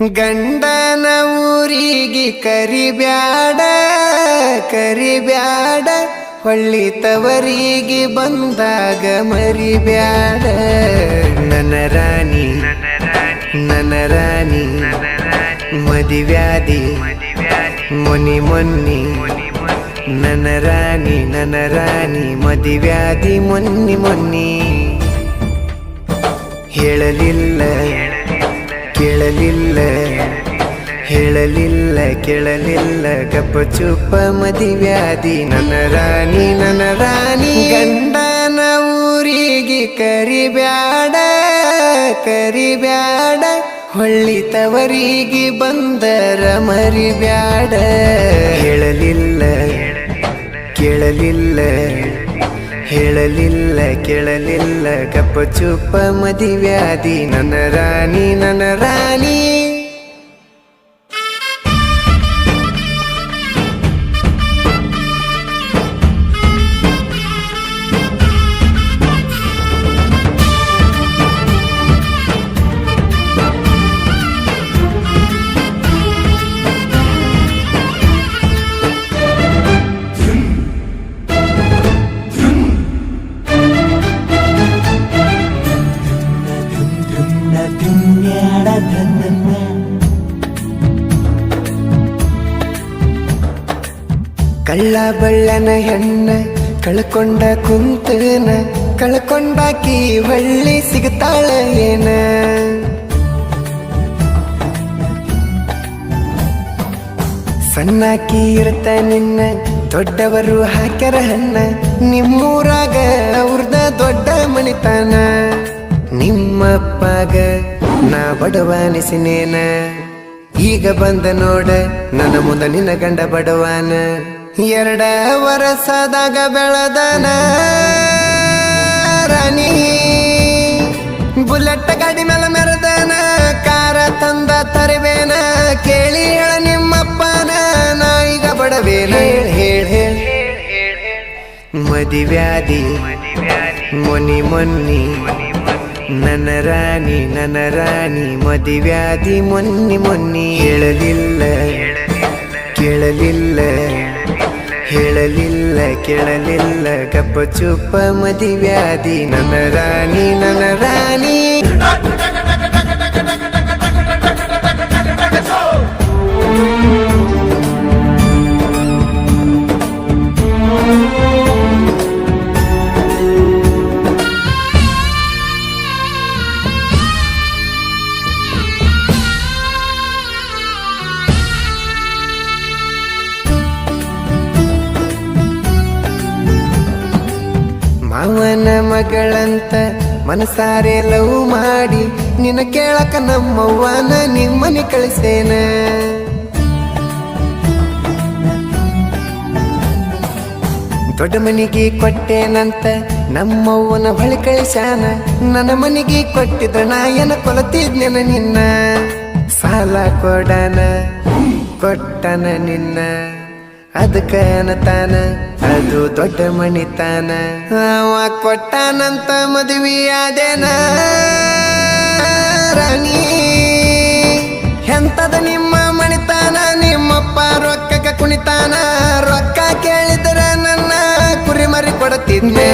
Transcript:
ಗಂಡನ ಊರಿಗೆ ಕರಿಬ್ಯಾಡ ಕರಿಬ್ಯಾಡ, ಹೊಳ್ಳಿ ತವರಿಗೆ ಬಂದಾಗ ಮರಿಬ್ಯಾಡ. ನನ್ನ ರಾಣಿ ನನ್ನ ರಾಣಿ ಮದಿವ್ಯಾದಿ ಮೊನ್ನಿ ಮೊನ್ನಿ. ನನ್ನ ರಾಣಿ ಮದಿವ್ಯಾದಿ ಮೊನ್ನಿ ಮೊನ್ನಿ. ಹೇಳಲಿಲ್ಲ ಕೇಳಲಿಲ್ಲ ಹೇಳಲಿಲ್ಲ ಕೇಳಲಿಲ್ಲ ಗಪ್ಪ ಚುಪ್ಪ ಮದಿವ್ಯಾದಿ. ನನ್ನ ರಾಣಿ ಗಂಡನ ಊರಿಗೆ ಕರಿಬ್ಯಾಡ ಕರಿಬ್ಯಾಡ, ಹೊಳ್ಳಿ ತವರಿಗೆ ಬಂದರ ಮರಿಬ್ಯಾಡ. ಹೇಳಲಿಲ್ಲ ಕೇಳಲಿಲ್ಲ ಹೇಳಲಿಲ್ಲ ಕೇಳಲಿಲ್ಲ ಗಪ್ಪ ಚುಪ್ಪ ಮದಿವ್ಯಾದಿ. ನನ್ನ ರಾಣಿ ಕಳ್ಳ ಬಳ್ಳನ ಹೆಣ್ಣ ಕಳ್ಕೊಂಡ ಕುಂತನ, ಕಳ್ಕೊಂಡಾಕಿ ಹೊಳ್ಳಿ ಸಿಗ್ತಾಳ ಏನ. ಸಣ್ಣಾಕಿ ಇರ್ತ ನಿನ್ನ ದೊಡ್ಡವರು ಹಾಕ್ಯಾರ ಹಣ್ಣ, ನಿಮ್ಮೂರಾಗ ಅವ್ರದ ದೊಡ್ಡ ಮಣಿತಾನ. ನಿಮ್ಮಪ್ಪಗ ನಾ ಬಡವಾನಿಸಿನೇನ, ಈಗ ಬಂದ ನೋಡ ನನ್ನ ಮುಂದ ನಿನ್ನ ಗಂಡ ಬಡವಾನ. 2 ವರ್ಷದಾಗ ಬೆಳದನ ರಾಣಿ, ಬುಲೆಟ್ ಗಾಡಿ ಮೇಲೆ ಮೆರೆದನ, ಕಾರ ತಂದ ತರಬೇನ. ಕೇಳಿ ಹೇಳ ನಿಮ್ಮಪ್ಪನ ನಾ ಈಗ ಬಡವೇನ. ಹೇಳ ಮದಿವ್ಯಾದಿ ಮೊನ್ನಿ ಮೊನ್ನಿ. ನನ್ನ ರಾಣಿ ಮದಿವ್ಯಾದಿ ಮೊನ್ನಿ ಮೊನ್ನಿ. ಹೇಳಲಿಲ್ಲ ಕೇಳಲಿಲ್ಲ ಹೇಳಲಿಲ್ಲ ಕೇಳಲಿಲ್ಲ ಗಪ್ಪ ಚುಪ್ಪ ಮದಿವ್ಯಾದಿ. ನನ್ನ ರಾಣಿ ಮಾವನ ಮಗಳಂತ ಮನಸಾರೆ ಲವ್ ಮಾಡಿ, ನಿನ್ನ ಕೇಳಕ ನಮ್ಮವ್ವನ ನಿಮ್ಮನೆ ಕಳಿಸೇನ. ದೊಡ್ಡ ಮನಿಗೆ ಕೊಟ್ಟೇನಂತ ನಮ್ಮವ್ವನ ಹೊಳಿ ಕಳಿಸ್ಯಾನ, ನನ್ನ ಮನಿಗೆ ಕೊಟ್ಟಿದ್ರ ನಾಯನ ಕೊಲತಿದ್ನೆನ ನಿನ್ನ. ಸಾಲ ಕೊಟ್ಟನ ನಿನ್ನ, ಅದಕ್ಕ ಅನ್ನತಾನ ಅದು ದೊಡ್ಡ ಮಣಿತಾನ. ಅವ ಕೊಟ್ಟಾನಂತ ಮದುವೆಯಾದೇನ ರಾಣಿ. ಎಂತದ ನಿಮ್ಮ ಮಣಿತಾನ, ನಿಮ್ಮಪ್ಪ ರೊಕ್ಕಕ್ಕೆ ಕುಣಿತಾನ. ರೊಕ್ಕ ಕೇಳಿದ್ರ ನನ್ನ ಕುರಿ ಮರಿ ಕೊಡತಿದ್ನೆ.